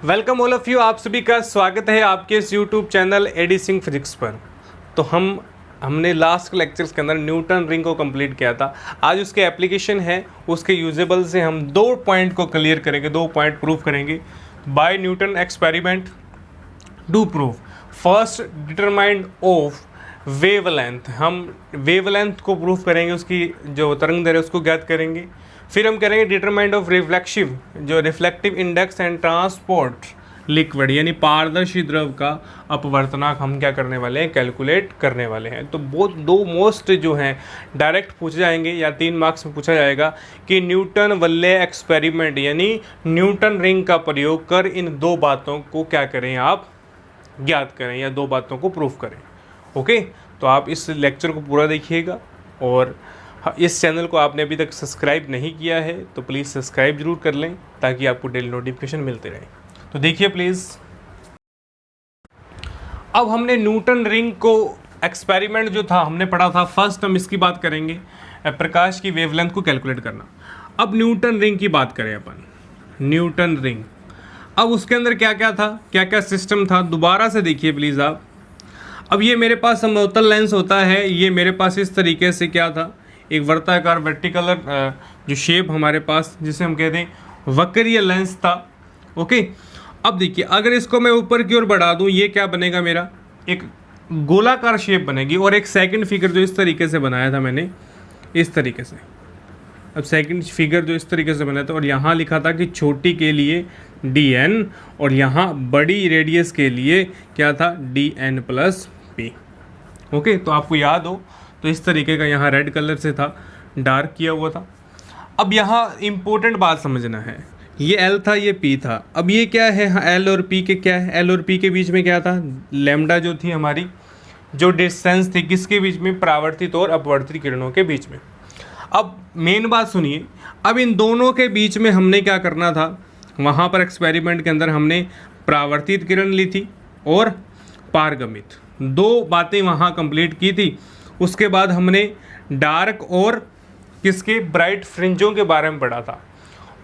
Welcome all of you, आप सभी का स्वागत है आपके इस YouTube channel A D Singh physics पर। तो हमने लास्ट लेक्चर्स के अंदर न्यूटन रिंग को कंप्लीट किया था। आज उसके एप्लीकेशन है, उसके यूजेबल से हम 2 पॉइंट को क्लियर करेंगे, 2 पॉइंट प्रूव करेंगे by Newton experiment to prove. First determined of wavelength, हम वेवलेंथ को प्रूव करेंगे, उसकी जो तरंग दैर्ध्य उसको ज्ञात करेंगे। फिर हम करेंगे डिटरमाइंड ऑफ रिफ्लेक्सिव, जो reflective index and transport liquid, यानी पारदर्शी द्रव का अपवर्तनांक हम क्या करने वाले हैं, कैलकुलेट करने वाले हैं। तो बहुत 2 मोस्ट जो हैं डायरेक्ट पूछे जाएंगे या 3 मार्क्स में पूछा जाएगा कि न्यूटन वल्ले एक्सपेरिमेंट यानी न्यूटन रिंग का प्रयोग कर इन 2 बातों को क्या करें, आप ज्ञात करें या 2 बातों को प्रूफ करें। ओके, तो आप इस लेक्चर को पूरा देखिएगा और इस चैनल को आपने अभी तक सब्सक्राइब नहीं किया है तो प्लीज़ सब्सक्राइब जरूर कर लें ताकि आपको डेली नोटिफिकेशन मिलते रहे। तो देखिए प्लीज़, अब हमने न्यूटन रिंग को एक्सपेरिमेंट जो था हमने पढ़ा था। फर्स्ट हम इसकी बात करेंगे, प्रकाश की वेवलेंथ को कैलकुलेट करना। अब न्यूटन रिंग की बात करें अपन, न्यूटन रिंग, अब उसके अंदर क्या क्या था, क्या क्या सिस्टम था, दोबारा से देखिए प्लीज़ आप। अब ये मेरे पास समतल लेंस होता है, ये मेरे पास इस तरीके से क्या था, एक वर्ताकार वर्टिकल जो शेप हमारे पास जिसे हम कहते हैं वक्रीय लेंस था। ओके, अब देखिए अगर इसको मैं ऊपर की ओर बढ़ा दूं, ये क्या बनेगा, मेरा एक गोलाकार शेप बनेगी। और एक सेकंड फिगर जो इस तरीके से बनाया था मैंने, इस तरीके से, अब सेकंड फिगर जो इस तरीके से बनाया था और यहाँ लिखा था कि छोटी के लिए dn और यहाँ बड़ी रेडियस के लिए क्या था, dn+p। ओके, तो आपको याद हो तो इस तरीके का यहाँ रेड कलर से था, डार्क किया हुआ था। अब यहाँ इंपॉर्टेंट बात समझना है, ये L था, ये P था। अब ये क्या है, L और P के क्या है, L और P के बीच में क्या था, लैम्डा जो थी हमारी, जो डिस्टेंस थी किसके बीच में, परावर्तित और अपवर्तित किरणों के बीच में। अब मेन बात सुनिए, अब इन दोनों के बीच में हमने क्या करना था, वहाँ पर एक्सपेरिमेंट के अंदर हमने परावर्तित किरण ली थी और पारगमित, 2 बातें वहाँ कंप्लीट की थी। उसके बाद हमने डार्क और किसके, ब्राइट फ्रिंजों के बारे में पढ़ा था।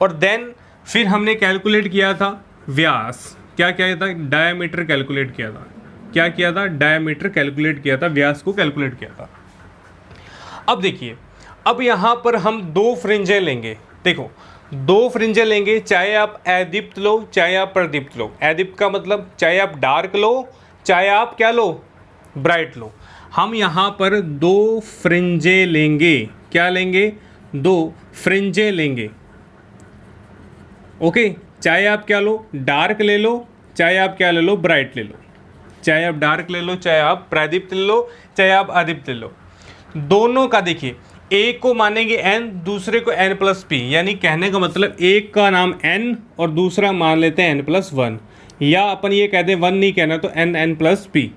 और देन फिर हमने कैलकुलेट किया था व्यास, क्या किया था, डायमीटर कैलकुलेट किया था। क्या किया था, डायमीटर कैलकुलेट किया था, व्यास को कैलकुलेट किया था। अब देखिए, अब यहाँ पर हम 2 फ्रिंजें लेंगे। देखो 2 फ्रिंजें लेंगे, चाहे आप अदीप्त लो चाहे आप प्रदीप्त लो। अदीप्त का मतलब चाहे आप डार्क लो चाहे आप क्या लो, ब्राइट लो। हम यहाँ पर 2 फ्रिंजें लेंगे, क्या लेंगे, 2 फ्रिंजें लेंगे। ओके, चाहे आप क्या लो, डार्क ले लो चाहे आप क्या ले लो, ब्राइट ले लो। चाहे आप डार्क ले लो चाहे आप प्रदीप्त ले लो चाहे आप अदीप्त ले लो। दोनों का देखिए, एक को मानेंगे n, दूसरे को n+p, यानी कहने का मतलब एक का नाम n और दूसरा मान लेते हैं n+1, या अपन ये कहते हैं 1 नहीं कहना तो n+p।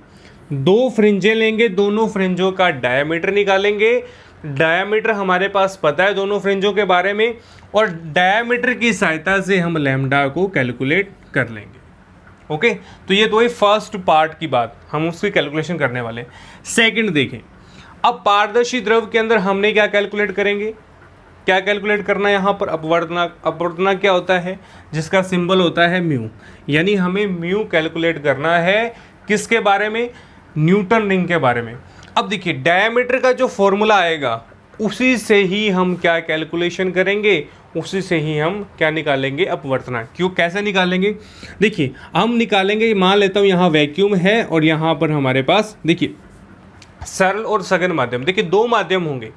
2 फ्रिंजें लेंगे, दोनों फ्रिंजों का डायमीटर निकालेंगे। डायमीटर हमारे पास पता है दोनों फ्रिंजों के बारे में, और डायमीटर की सहायता से हम लैम्डा को कैलकुलेट कर लेंगे। ओके, तो ये तो है फर्स्ट पार्ट की बात, हम उसकी कैलकुलेशन करने वाले। सेकंड देखें, अब पारदर्शी द्रव के अंदर हमने क्या कैलकुलेट करेंगे, क्या कैलकुलेट करना है यहाँ पर, अपवर्तनांक। अपवर्तनांक क्या होता है, जिसका सिंबल होता है म्यू, यानी हमें म्यू कैलकुलेट करना है किसके बारे में, न्यूटन रिंग के बारे में। अब देखिए डायमीटर का जो फॉर्मूला आएगा उसी से ही हम क्या कैलकुलेशन करेंगे, उसी से ही हम क्या निकालेंगे, अपवर्तनांक। क्यों, कैसे निकालेंगे, देखिए हम निकालेंगे, मान लेता हूँ यहाँ वैक्यूम है और यहाँ पर हमारे पास देखिए सरल और सघन माध्यम। देखिए 2 माध्यम होंगे,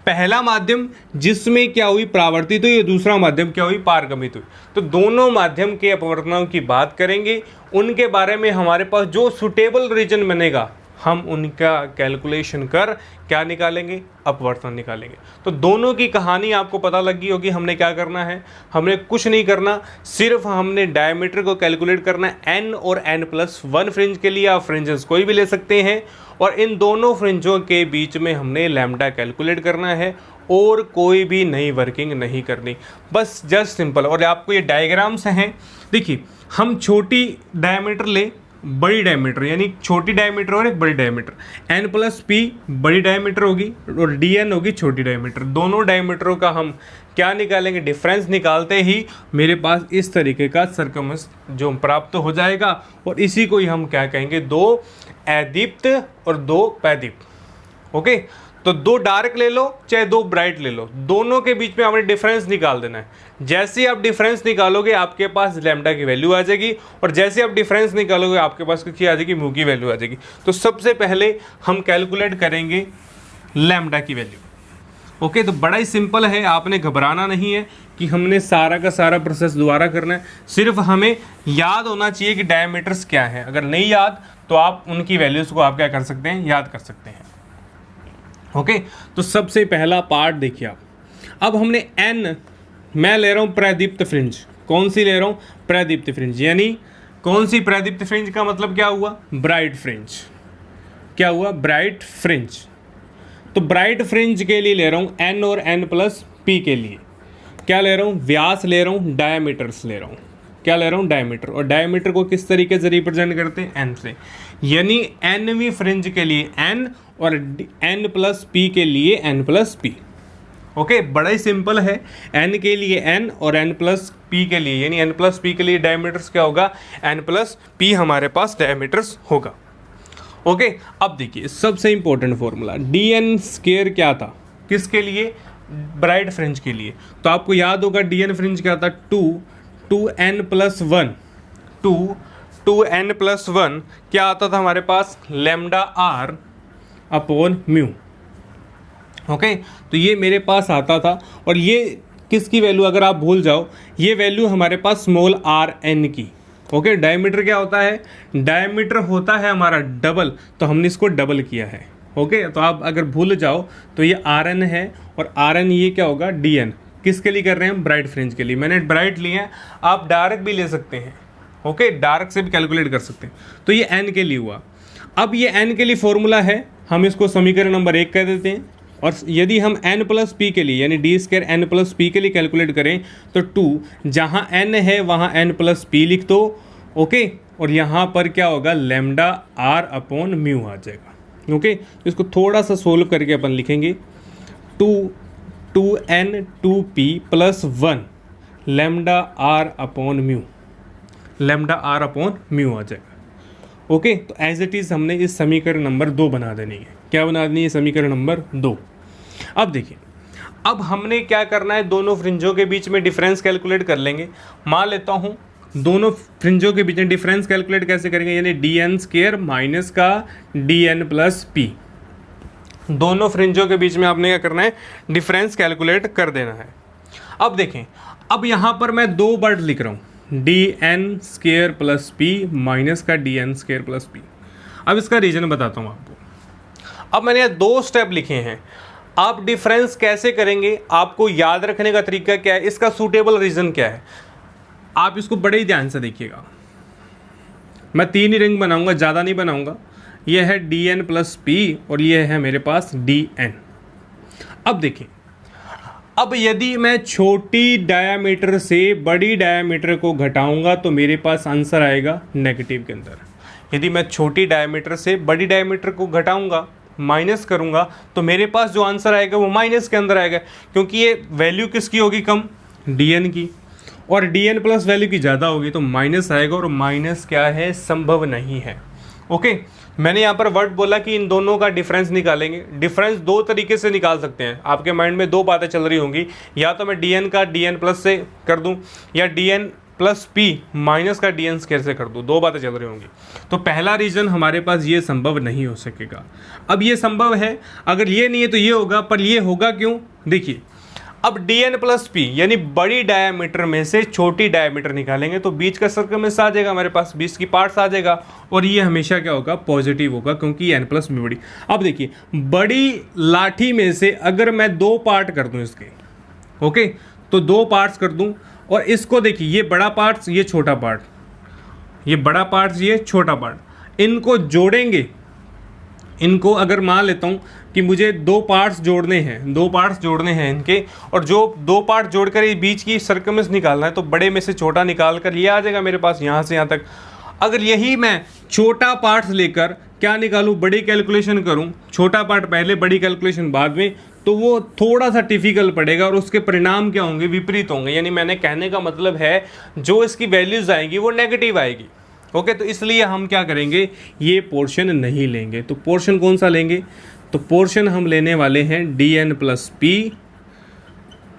पहला माध्यम जिसमें क्या हुई, परावर्तित हुई, और दूसरा माध्यम क्या हुई, पारगमित हुई। तो दोनों माध्यम के अपवर्तनांक की बात करेंगे, उनके बारे में हमारे पास जो सुटेबल रीजन बनेगा हम उनका कैलकुलेशन कर क्या निकालेंगे, अपवर्तन निकालेंगे। तो दोनों की कहानी आपको पता लगी होगी। हमने क्या करना है, हमने कुछ नहीं करना, सिर्फ हमने डायमीटर को कैलकुलेट करना है n और n+1 फ्रिंज के लिए। आप फ्रिंजेस कोई भी ले सकते हैं, और इन दोनों फ्रिंजों के बीच में हमने लैम्डा कैलकुलेट करना है और कोई भी नई वर्किंग नहीं करनी, बस जस्ट सिंपल। और आपको ये डायग्राम्स हैं, देखिए हम छोटी डायमीटर ले, बड़ी डायमीटर, यानी छोटी डायमीटर और एक बड़ी डायमीटर, n+p बड़ी डायमीटर होगी और dn होगी छोटी डायमीटर। दोनों डायमीटरों का हम क्या निकालेंगे, डिफरेंस निकालते ही मेरे पास इस तरीके का सर्कमस जो प्राप्त हो जाएगा, और इसी को ही हम क्या कहेंगे, दो अदीप्त और दो पैदीप्त। ओके, तो दो डार्क ले लो चाहे दो ब्राइट ले लो, दोनों के बीच में आपने डिफरेंस निकाल देना है। जैसे ही आप डिफरेंस निकालोगे आपके पास लैम्डा की वैल्यू आ जाएगी, और जैसे आप डिफरेंस निकालोगे आपके पास क्या आ जाएगी, म्यू की वैल्यू आ जाएगी। तो सबसे पहले हम कैलकुलेट करेंगे लैम्डा की वैल्यू। ओके, तो बड़ा ही सिंपल है, आपने घबराना नहीं है कि हमने सारा का सारा प्रोसेस दोबारा करना है। सिर्फ हमें याद होना चाहिए कि डायमीटर्स क्या है। अगर नहीं याद तो आप उनकी वैल्यूज़ को आप क्या कर सकते हैं, याद कर सकते हैं। ओके, तो सबसे पहला पार्ट देखिए आप। अब हमने n, मैं ले रहा हूँ प्रदीप्त फ्रिंज। कौन सी ले रहा हूँ, प्रदीप्त फ्रिंज। यानी कौन सी प्रदीप्त फ्रिंज का मतलब क्या हुआ, ब्राइट फ्रिंज। क्या हुआ, ब्राइट फ्रिंज। तो ब्राइट फ्रिंज के लिए ले रहा हूँ n और n प्लस p के लिए क्या ले रहा हूँ, व्यास ले रहा हूँ, डायमीटर्स ले रहा हूँ। क्या ले रहा हूँ, डायमीटर। और डायमीटर को किस तरीके से रिप्रेजेंट करते हैं, n से। यानी nवीं फ्रिंज के लिए n और n प्लस p के लिए n प्लस p। ओके, बड़ा ही सिंपल है। n के लिए n और n प्लस p के लिए, यानी n प्लस p के लिए डायमीटर्स क्या होगा, n प्लस p हमारे पास डायमीटर्स होगा। ओके, अब देखिए सबसे इंपॉर्टेंट फॉर्मूला, dn स्क्वायर क्या था, किसके लिए, ब्राइट फ्रिंज के लिए। तो आपको याद होगा dn फ्रिंज क्या था, 2n प्लस 1, 2n प्लस 1 क्या आता था हमारे पास, lambda r upon mu. Okay, तो ये मेरे पास आता था, और ये किसकी वैल्यू अगर आप भूल जाओ, ये वैल्यू हमारे पास स्मॉल आर एन की। ओके, डायमीटर क्या होता है, डायमीटर होता है हमारा डबल, तो हमने इसको डबल किया है। ओके, तो आप अगर भूल जाओ तो ये आर एन है, और आर एन ये क्या होगा, डी एन। किसके लिए कर रहे हैं, ब्राइट फ्रिंज के लिए। मैंने ब्राइट लिए हैं, आप डार्क भी ले सकते हैं। ओके, डार्क से भी कैलकुलेट कर सकते हैं। तो ये एन के लिए हुआ। अब ये एन के लिए फॉर्मूला है, हम इसको समीकरण नंबर 1 कह देते हैं। और यदि हम n प्लस पी के लिए, यानी D square n plus P के लिए कैलकुलेट करें तो 2 जहाँ n है वहाँ n प्लस पी लिख दो। ओके, और यहाँ पर क्या होगा, लैम्डा r अपॉन म्यू आ जाएगा। ओके, इसको थोड़ा सा सोल्व करके अपन लिखेंगे, 2n 2p plus 1 lambda r upon mu, lambda r upon mu आ जाएगा। ओके, तो एज इट इज़ हमने इस समीकरण नंबर 2 बना देनी है। क्या बना देनी है, समीकरण नंबर 2। अब देखिए, अब हमने क्या करना है, दोनों फ्रिंजों के बीच में डिफरेंस कैलकुलेट कर लेंगे। मान लेता हूँ दोनों फ्रिंजों के बीच में डिफरेंस कैलकुलेट कैसे करेंगे, यानी डी एन स्क्वायर माइनस का डी एन प्लस पी। दोनों फ्रिंजों के बीच में आपने क्या करना है, डिफरेंस कैलकुलेट कर देना है। अब देखें, अब यहाँ पर मैं 2 वर्ड लिख रहा हूँ, D N square plus P minus का D N square plus P. अब इसका रीजन बताता हूँ आपको। अब मैंने यहाँ 2 स्टेप लिखे हैं। आप डिफरेंस कैसे करेंगे, आपको याद रखने का तरीका क्या है, इसका सूटेबल रीजन क्या है, आप इसको बड़े ही ध्यान से देखिएगा। मैं 3 ही रिंग बनाऊंगा, ज़्यादा नहीं बनाऊंगा। यह है डी एन प्लस पी और यह है मेरे पास डी एन। अब देखिए, अब यदि मैं छोटी डायामीटर से बड़ी डायामीटर को घटाऊंगा तो मेरे पास आंसर आएगा नेगेटिव के अंदर। यदि मैं छोटी डायामीटर से बड़ी डायामीटर को घटाऊंगा, माइनस करूंगा, तो मेरे पास जो आंसर आएगा वो माइनस के अंदर आएगा, क्योंकि ये वैल्यू किसकी होगी, कम, डी एन की, और डी एन प्लस वैल्यू की ज़्यादा होगी तो माइनस आएगा, और माइनस क्या है, संभव नहीं है। ओके, मैंने यहाँ पर वर्ड बोला कि इन दोनों का डिफरेंस निकालेंगे। डिफरेंस 2 तरीके से निकाल सकते हैं। आपके माइंड में 2 बातें चल रही होंगी, या तो मैं डी एन का डी एन प्लस से कर दूँ, या D N plus P minus का डी एन स्क्वायर से कर दूँ। 2 बातें चल रही होंगी। तो पहला रीज़न हमारे पास ये संभव नहीं हो सकेगा। अब ये संभव है, अगर ये नहीं है तो ये होगा, पर ये होगा क्यों, देखिए, अब डी एन प्लस पी यानी बड़ी डायामीटर में से छोटी डायामीटर निकालेंगे तो बीच का सर्कमफेरेंस आ जाएगा, हमारे पास 20 की पार्ट्स आ जाएगा, और ये हमेशा क्या होगा, पॉजिटिव होगा, क्योंकि एन प्लस बी बड़ी। अब देखिए, बड़ी लाठी में से अगर मैं 2 पार्ट कर दूं इसके, ओके, तो 2 पार्ट्स कर दूं, और इसको देखिए, ये बड़ा पार्ट्स, ये छोटा पार्ट, ये बड़ा पार्ट्स, ये छोटा पार्ट, इनको जोड़ेंगे। इनको अगर मान लेता हूँ कि मुझे 2 पार्ट्स जोड़ने हैं, 2 पार्ट्स जोड़ने हैं इनके, और जो 2 पार्ट जोड़कर ये बीच की सर्कमफेरेंस निकालना है, तो बड़े में से छोटा निकाल कर ये आ जाएगा मेरे पास यहाँ से यहाँ तक। अगर यही मैं छोटा पार्ट्स लेकर क्या निकालूँ, बड़ी कैलकुलेशन करूँ, छोटा पार्ट पहले बड़ी कैलकुलेशन बाद में, तो वो थोड़ा सा डिफिकल्ट पड़ेगा और उसके परिणाम क्या होंगे, विपरीत होंगे। यानी मैंने कहने का मतलब है जो इसकी वैल्यूज आएंगी वो नेगेटिव आएगी। ओके, तो इसलिए हम क्या करेंगे, ये पोर्शन नहीं लेंगे। तो पोर्शन कौन सा लेंगे, तो पोर्शन हम लेने वाले हैं dn प्लस पी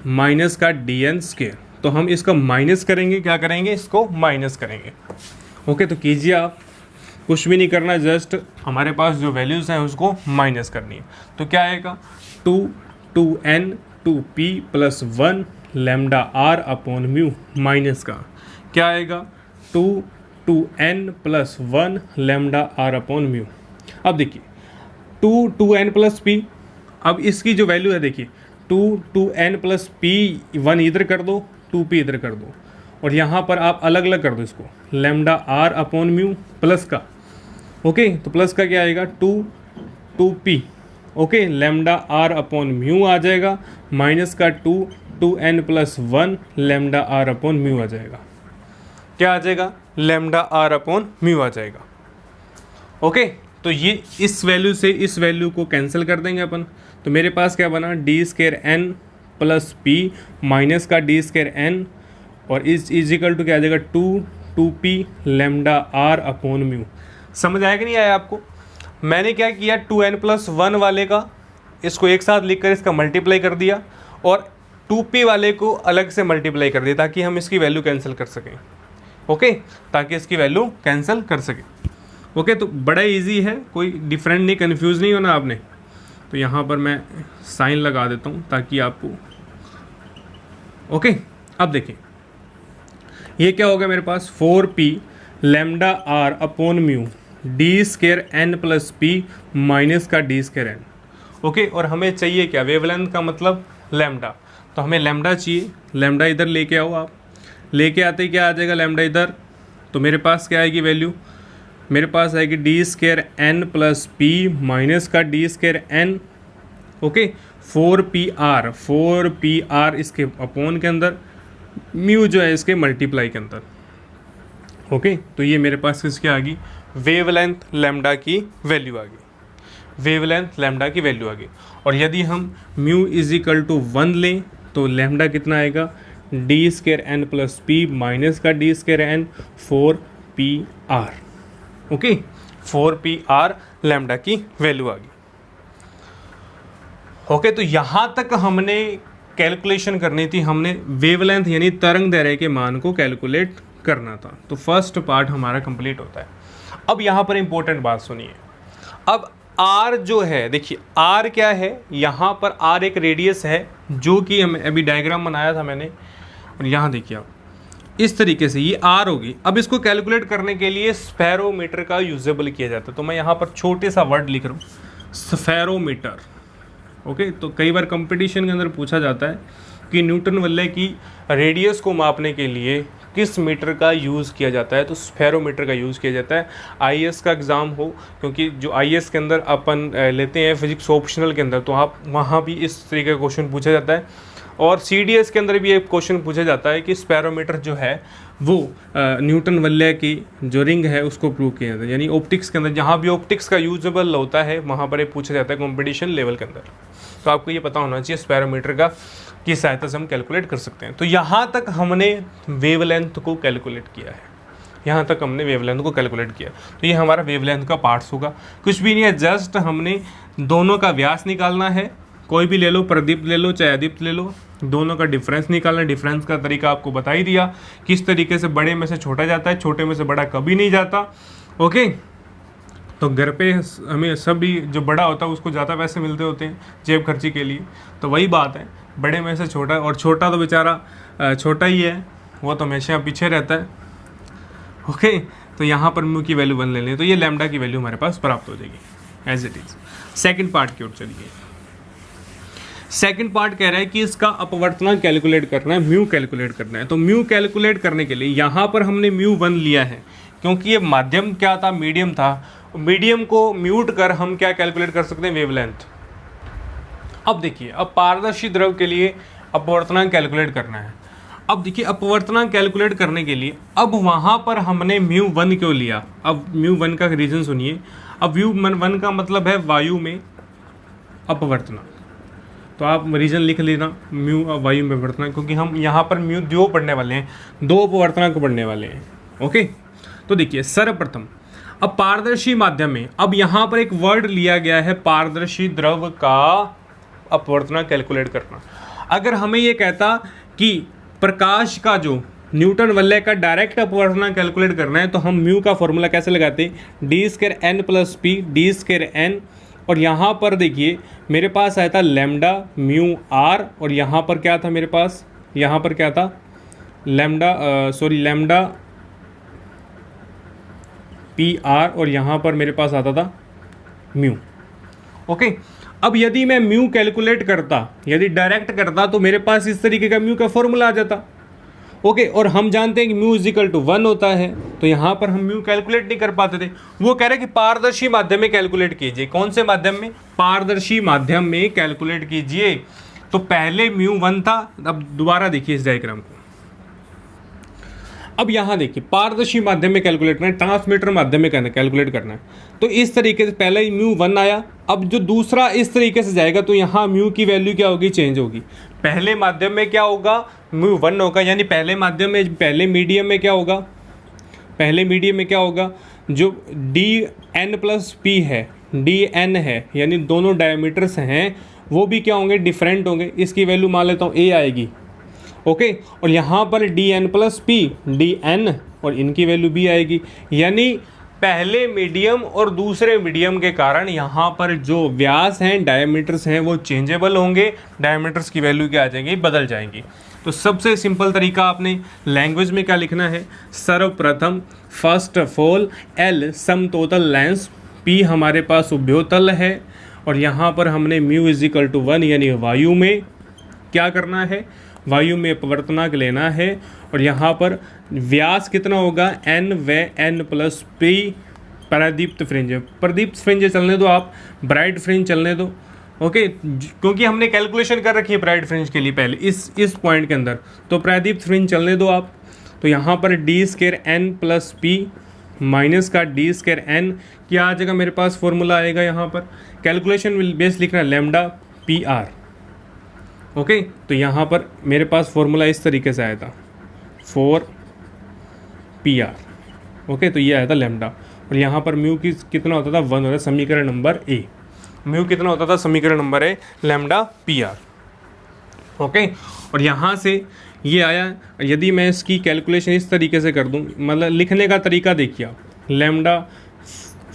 माइनस का dn स्क्वायर। तो हम इसको माइनस करेंगे, क्या करेंगे, इसको माइनस करेंगे। ओके, तो कीजिए आप, कुछ भी नहीं करना, जस्ट हमारे पास जो वैल्यूज़ हैं उसको माइनस करनी है। तो क्या आएगा, 2n 2p plus 1 lambda r upon mu minus का क्या आएगा, 2n plus 1 lambda r upon mu. अब देखिए 2n प्लस p, अब इसकी जो वैल्यू है देखिए 2n प्लस p, 1 इधर कर दो, 2p इधर कर दो, और यहाँ पर आप अलग अलग कर दो इसको, lambda r upon mu plus का। ओके, तो प्लस का क्या आएगा, 2p। Okay, lambda r upon mu आ जाएगा, माइनस का 2n plus 1 lambda r upon mu आ जाएगा। क्या आ जाएगा, लैम्डा r अपॉन म्यू आ जाएगा। ओके, तो ये इस वैल्यू से इस वैल्यू को कैंसिल कर देंगे अपन। तो मेरे पास क्या बना, D square n plus P minus का डी स्क्वायर n, और इज इक्वल टू क्या आ जाएगा, 2p lambda r upon mu. समझ आया कि नहीं आया आपको। मैंने क्या किया, 2n प्लस 1 वाले का इसको एक साथ लिखकर इसका मल्टीप्लाई कर दिया, और 2p वाले को अलग से मल्टीप्लाई कर दिया ताकि हम इसकी वैल्यू कैंसिल कर सकें। ओके, ताकि इसकी वैल्यू कैंसिल कर सकें। ओके, तो बड़ा इजी है, कोई डिफरेंट नहीं, कंफ्यूज नहीं होना आपने। तो यहाँ पर मैं साइन लगा देता हूँ ताकि आपको, ओके, अब देखिए ये क्या हो गया मेरे पास, 4p lambda r upon mu D square n plus P minus का डी स्क्वायर n। ओके, और हमें चाहिए क्या, वेवलेंथ का मतलब लैम्डा। तो हमें लैम्डा चाहिए, लैम्डा इधर लेके आओ आप, लेके आते ही क्या आ जाएगा, लैम्डा इधर। तो मेरे पास क्या आएगी वैल्यू, मेरे पास आएगी D square n plus P minus का D square n। Okay, 4pr इसके अपॉन के अंदर, म्यू जो है इसके मल्टीप्लाई के अंदर। ओके, तो ये मेरे पास किसकी आ गई, वेवलेंथ लैम्डा की वैल्यू आ गई, वेवलेंथ लैम्डा की वैल्यू आ गई। और यदि हम म्यू इज इक्वल टू 1 लें तो लैम्डा कितना आएगा, D square n plus P minus का D square n 4pr। Okay, 4pr lambda की वैल्यू आ गई। ओके, तो यहाँ तक हमने कैलकुलेशन करनी थी, हमने वेवलेंथ यानी तरंग दैर्घ्य के मान को कैलकुलेट करना था। तो फर्स्ट पार्ट हमारा कंप्लीट होता है। अब यहाँ पर इंपॉर्टेंट बात सुनिए, अब r जो है, देखिए r क्या है, यहाँ पर r एक रेडियस है जो कि हमें अभी डायग्राम बनाया था मैंने, और यहाँ देखिए आप इस तरीके से ये r होगी। अब इसको कैलकुलेट करने के लिए स्फेरोमीटर का यूजेबल किया जाता है। तो मैं यहाँ पर छोटे सा वर्ड लिख रहा हूँ, स्फेरोमीटर। ओके, तो कई बार कंपटीशन के अंदर पूछा जाता है कि न्यूटन वलय की रेडियस को मापने के लिए किस मीटर का यूज़ किया जाता है, तो स्फेरोमीटर का यूज़ किया जाता है। आईएएस का एग्ज़ाम हो, क्योंकि जो आईएएस के अंदर अपन लेते हैं फिजिक्स ऑप्शनल के अंदर, तो आप वहाँ भी इस तरीके का क्वेश्चन पूछा जाता है। और सीडीएस के अंदर भी एक क्वेश्चन पूछा जाता है कि स्फेरोमीटर जो है वो न्यूटन वलय की जो रिंग है उसको प्रूव किया जाता है। यानी ऑप्टिक्स के अंदर जहाँ भी ऑप्टिक्स का यूजेबल होता है वहाँ पर ये पूछा जाता है कॉम्पिटिशन लेवल के अंदर। तो आपको ये पता होना चाहिए स्फेरोमीटर का की सहायता से हम कैलकुलेट कर सकते हैं। तो यहाँ तक हमने वेवलेंथ को कैलकुलेट किया है, यहाँ तक हमने वेवलेंथ को कैलकुलेट किया। तो ये हमारा वेवलेंथ का पार्ट्स होगा, कुछ भी नहीं है, जस्ट हमने दोनों का व्यास निकालना है। कोई भी ले लो, प्रदीप्त ले लो चाहे अदीप्त ले लो, दोनों का डिफरेंस निकालना। डिफरेंस का तरीका आपको बता ही दिया, किस तरीके से बड़े में से छोटा जाता है, छोटे में से बड़ा कभी नहीं जाता। ओके, तो घर पे हमें सभी जो बड़ा होता है उसको ज़्यादा पैसे मिलते होते हैं जेब खर्ची के लिए। तो वही बात है, बड़े में से छोटा, और छोटा तो बेचारा छोटा ही है, वो तो हमेशा पीछे रहता है। ओके, तो यहाँ पर म्यू की वैल्यू 1 ले लें तो ये लैम्डा की वैल्यू हमारे पास प्राप्त हो जाएगी as it is. Second part की ओर चलिए। सेकेंड पार्ट कह रहा है कि इसका अपवर्तनांक कैलकुलेट करना है, म्यू कैलकुलेट करना है। तो म्यू कैलकुलेट करने के लिए यहाँ पर हमने म्यू 1 लिया है, क्योंकि ये माध्यम क्या था, मीडियम था। मीडियम को म्यूट कर हम क्या कैलकुलेट कर सकते हैं, वेवलेंथ। अब देखिए, अब पारदर्शी द्रव के लिए अपवर्तनांक कैलकुलेट करना है। अब देखिए, अपवर्तनांक कैलकुलेट करने के लिए अब वहाँ पर हमने म्यू 1 क्यों लिया। अब म्यू 1 का रीज़न सुनिए। अब म्यू 1 का मतलब है वायु में अपवर्तनांक। तो आप रीजन लिख लेना म्यू वायु में अपवर्तनांक, क्योंकि हम यहाँ पर म्यू दो पढ़ने वाले हैं, दो अपवर्तनांक पढ़ने वाले हैं। ओके, तो देखिए सर्वप्रथम अब पारदर्शी माध्यम में, अब यहाँ पर एक वर्ड लिया गया है पारदर्शी द्रव का अपवर्तनांक कैलकुलेट करना। अगर हमें ये कहता कि प्रकाश का जो न्यूटन वलय का डायरेक्ट अपवर्तनांक कैलकुलेट करना है, तो हम म्यू का फॉर्मूला कैसे लगाते, D square N plus P D square N, और यहाँ पर देखिए मेरे पास आया था लैम्डा म्यू आर, और यहाँ पर क्या था मेरे पास, यहाँ पर क्या था लैम्डा पी आर, और यहाँ पर मेरे पास आता था म्यू। ओके, अब यदि मैं म्यू कैलकुलेट करता, यदि डायरेक्ट करता, तो मेरे पास इस तरीके का म्यू का फॉर्मूला आ जाता। ओके, और हम जानते हैं कि म्यू इज इक्वल टू 1 होता है, तो यहाँ पर हम म्यू कैलकुलेट नहीं कर पाते थे। वो कह रहे कि पारदर्शी माध्यम में कैलकुलेट कीजिए। कौन से माध्यम में, पारदर्शी माध्यम में कैलकुलेट कीजिए। तो पहले म्यू 1 था, अब दोबारा देखिए इस डायग्राम को। अब यहाँ देखिए पारदर्शी माध्यम में कैलकुलेट करना है, ट्रांसमीटर माध्यम में कैलकुलेट करना है, तो इस तरीके से पहले म्यू 1 आया। अब जो दूसरा इस तरीके से जाएगा, तो यहाँ म्यू की वैल्यू क्या होगी, चेंज होगी। पहले माध्यम में क्या होगा, म्यू 1 होगा, यानी पहले माध्यम में, पहले मीडियम में क्या होगा, पहले मीडियम में क्या होगा, जो डी एन प्लस पी है, डी एन है, यानी दोनों डायमीटर्स हैं, वो भी क्या होंगे, डिफरेंट होंगे। इसकी वैल्यू मान लेता हूँ ए आएगी। ओके, और यहाँ पर D N plus P D N, और इनकी वैल्यू बी आएगी। यानी पहले मीडियम और दूसरे मीडियम के कारण यहाँ पर जो व्यास हैं, डायमीटर्स हैं, वो चेंजेबल होंगे। डायमीटर्स की वैल्यू क्या आ जाएंगी, बदल जाएंगी। तो सबसे सिंपल तरीका आपने लैंग्वेज में क्या लिखना है, सर्वप्रथम फर्स्ट ऑफ ऑल एल समतोतल लेंस, पी हमारे पास उभयोतल है, और यहाँ पर हमने म्यू इज इक्वल टू 1 यानी वायु में क्या करना है, वायु में अपवर्तनांक लेना है। और यहाँ पर व्यास कितना होगा, एन व एन प्लस पी, प्रदीप्त फ्रिंज, प्रदीप्त फ्रिंज चलने दो आप, ब्राइट फ्रिंज चलने दो। ओके, क्योंकि हमने कैलकुलेशन कर रखी है ब्राइट फ्रिंज के लिए पहले इस पॉइंट के अंदर, तो प्रदीप्त फ्रिंज चलने दो आप। तो यहाँ पर D square N plus P minus का डी स्क्वायर एन, क्या आ जाएगा मेरे पास, फॉर्मूला आएगा यहाँ पर कैलकुलेशन बेस लिखना लैम्डा पी आर। ओके, तो यहाँ पर मेरे पास फॉर्मूला इस तरीके से आया था 4 पी आर। ओके, तो ये आया था लैम्डा, और यहाँ पर म्यू की कितना होता था, 1 होता था, समीकरण नंबर ए। म्यू कितना होता था, समीकरण number A lambda P R. Okay, और यहाँ से ये आया। यदि मैं इसकी कैलकुलेशन इस तरीके से कर दूँ, मतलब लिखने का तरीका देखिए आप, lambda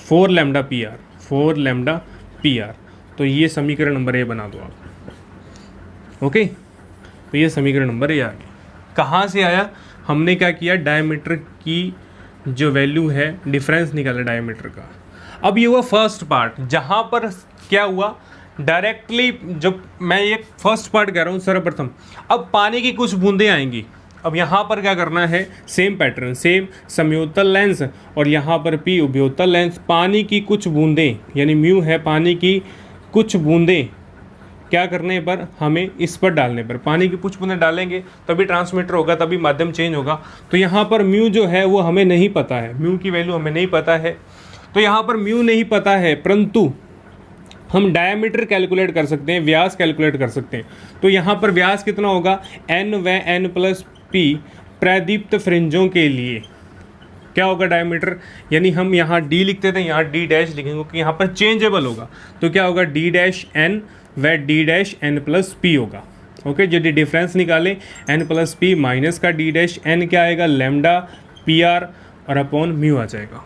4 lambda P are, 4 lambda P are, तो ये समीकरण नंबर ए बना दो आप। ओके, तो ये समीकरण नंबर ए आ गया। कहाँ से आया, हमने क्या किया, डायमीटर की जो वैल्यू है, डिफरेंस निकाला डायमीटर का। अब ये हुआ फर्स्ट पार्ट, जहाँ पर क्या हुआ, डायरेक्टली जब मैं ये फर्स्ट पार्ट कह रहा हूँ सर्वप्रथम, अब पानी की कुछ बूंदें आएंगी। अब यहाँ पर क्या करना है, सेम पैटर्न, सेम समयोतल लेंस, और यहाँ पर पी उभयोतल लेंस, पानी की कुछ बूंदें, यानी म्यू है पानी की कुछ बूंदें, क्या करने पर, हमें इस पर डालने पर, पानी की कुछ बूंदें डालेंगे तभी ट्रांसमीटर होगा, तभी माध्यम चेंज होगा। तो यहाँ पर म्यू जो है वो हमें नहीं पता है, म्यू की वैल्यू हमें नहीं पता है। तो यहाँ पर म्यू नहीं पता है, परंतु हम डायमीटर कैलकुलेट कर सकते हैं, व्यास कैलकुलेट कर सकते हैं। तो यहाँ पर व्यास कितना होगा, एन व एन प्लस पी, प्रदीप्त फ्रिंजों के लिए क्या होगा डायमीटर, यानी हम यहाँ डी लिखते थे, यहाँ डी डैश लिखेंगे क्योंकि यहाँ पर चेंजेबल होगा। तो क्या होगा, डी डैश एन व D dash N plus P होगा। ओके, यदि डिफरेंस निकालें, एन प्लस पी माइनस का डी डैश एन क्या आएगा, लैम्डा पी आर और अपॉन म्यू आ जाएगा।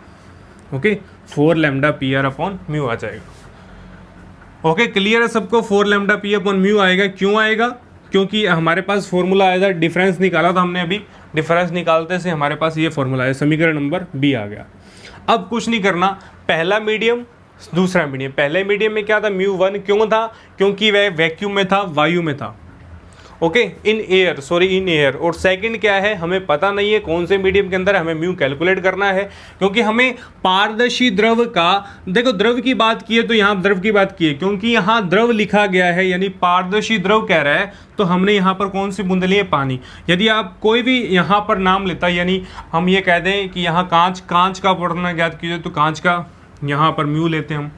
Okay, 4 lambda P R upon mu आ जाएगा। ओके, क्लियर है सबको, 4 लैम्डा पी अपॉन म्यू आएगा। क्यों आएगा, क्योंकि हमारे पास फॉर्मूला आया था, डिफरेंस निकाला था हमने अभी, डिफरेंस निकालते से हमारे पास ये फॉर्मूला है, समीकरण नंबर बी आ गया। अब कुछ नहीं करना, पहला मीडियम दूसरा मीडियम, पहले मीडियम में क्या था, म्यू 1 क्यों था, क्योंकि वह वैक्यूम में था, वायु में था। Okay, in air. और सेकंड क्या है, हमें पता नहीं है कौन से मीडियम के अंदर हमें म्यू कैलकुलेट करना है, क्योंकि हमें पारदर्शी द्रव का, देखो द्रव की बात की है तो यहाँ द्रव की बात की है, क्योंकि यहाँ द्रव लिखा गया है, यानी पारदर्शी द्रव कह रहा है, तो हमने यहाँ पर कौन सी बूंद ली है, पानी। यदि आप कोई भी यहाँ पर नाम लेता, यानी हम ये कह दें कि यहाँ कांच का अपवर्तनांक ज्ञात कीजिए, तो कांच का यहाँ पर म्यू लेते हैं हम,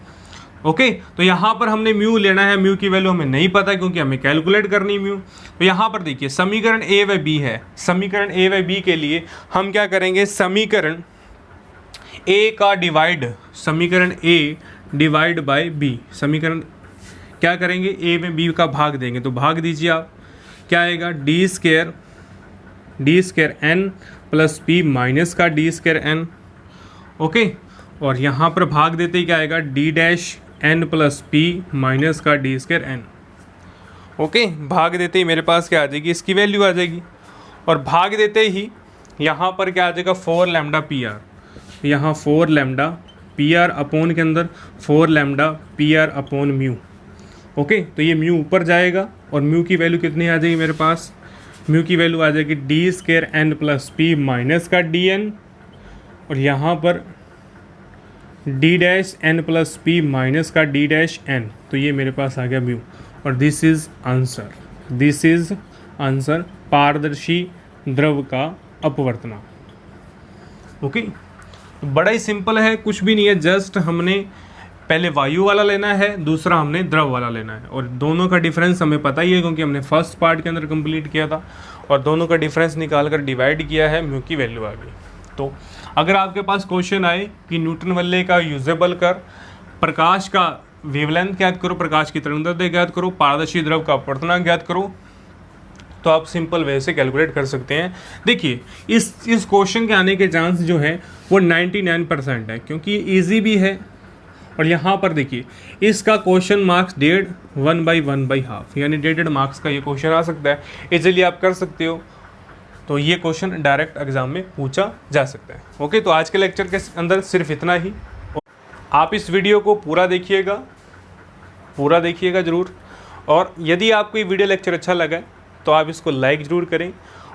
ओके तो यहाँ पर हमने म्यू लेना है, म्यू की वैल्यू हमें नहीं पता क्योंकि हमें कैलकुलेट करनी म्यू। तो यहाँ पर देखिए समीकरण ए व बी है, समीकरण ए व बी के लिए हम क्या करेंगे, समीकरण ए का डिवाइड, समीकरण ए डिवाइड बाय बी, समीकरण क्या करेंगे ए में बी का भाग देंगे। तो भाग दीजिए आप, क्या आएगा D square N plus P minus का डी स्क्वायर एन। ओके और यहाँ पर भाग देते ही क्या आएगा D dash N plus P minus का डी स्क्वायर एन। ओके भाग देते ही मेरे पास क्या आ जाएगी, इसकी वैल्यू आ जाएगी। और भाग देते ही यहाँ पर क्या आ जाएगा 4 लैम्डा पी आर, यहाँ 4 लैम्डा पी आर अपॉन के अंदर 4 lambda P R upon mu. Okay तो ये म्यू ऊपर जाएगा और म्यू की वैल्यू कितनी आ जाएगी मेरे पास, म्यू की वैल्यू आ जाएगी D square N plus P minus का डी एन, और यहाँ पर D dash N plus P minus का डी डैश एन। तो ये मेरे पास आ गया म्यू और this is answer, this is answer पारदर्शी द्रव का अपवर्तना। ओके तो बड़ा ही सिंपल है, कुछ भी नहीं है, जस्ट हमने पहले वायु वाला लेना है, दूसरा हमने द्रव वाला लेना है, और दोनों का डिफरेंस हमें पता ही है क्योंकि हमने फर्स्ट पार्ट के अंदर कंप्लीट किया था, और दोनों का डिफरेंस निकाल कर डिवाइड किया है, म्यू की वैल्यू आ गई। तो अगर आपके पास क्वेश्चन आए कि न्यूटन वल्ले का यूजेबल कर, प्रकाश का वेवलेंथ ज्ञात करो, प्रकाश की तरंगदैर्घ्य ज्ञात करो, पारदर्शी द्रव का अपवर्तनांक ज्ञात करो, तो आप सिंपल वे से कैलकुलेट कर सकते हैं। देखिए इस क्वेश्चन के आने के चांस जो है वो 99% है क्योंकि ये ईजी भी है। और यहाँ पर देखिए इसका क्वेश्चन मार्क्स 1/1/2 यानी 1.5 मार्क्स का ये क्वेश्चन आ सकता है, इजीली आप कर सकते हो। तो ये क्वेश्चन डायरेक्ट एग्जाम में पूछा जा सकता है। ओके तो आज के लेक्चर के अंदर सिर्फ इतना ही। आप इस वीडियो को पूरा देखिएगा ज़रूर, और यदि आपको ये वीडियो लेक्चर अच्छा लगा तो आप इसको लाइक ज़रूर करें,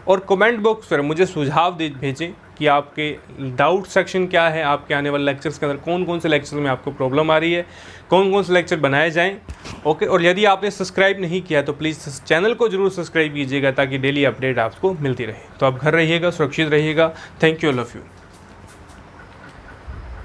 और कमेंट बॉक्स पर मुझे सुझाव भेजें कि आपके डाउट सेक्शन क्या है, आपके आने वाले लेक्चर्स के अंदर कौन कौन से लेक्चर में आपको प्रॉब्लम आ रही है, कौन कौन से लेक्चर बनाए जाएं। ओके और यदि आपने सब्सक्राइब नहीं किया तो प्लीज़ इस चैनल को जरूर सब्सक्राइब कीजिएगा ताकि डेली अपडेट आपको मिलती रहे। तो आप घर रहिएगा, सुरक्षित रहिएगा। Thank you, all of you.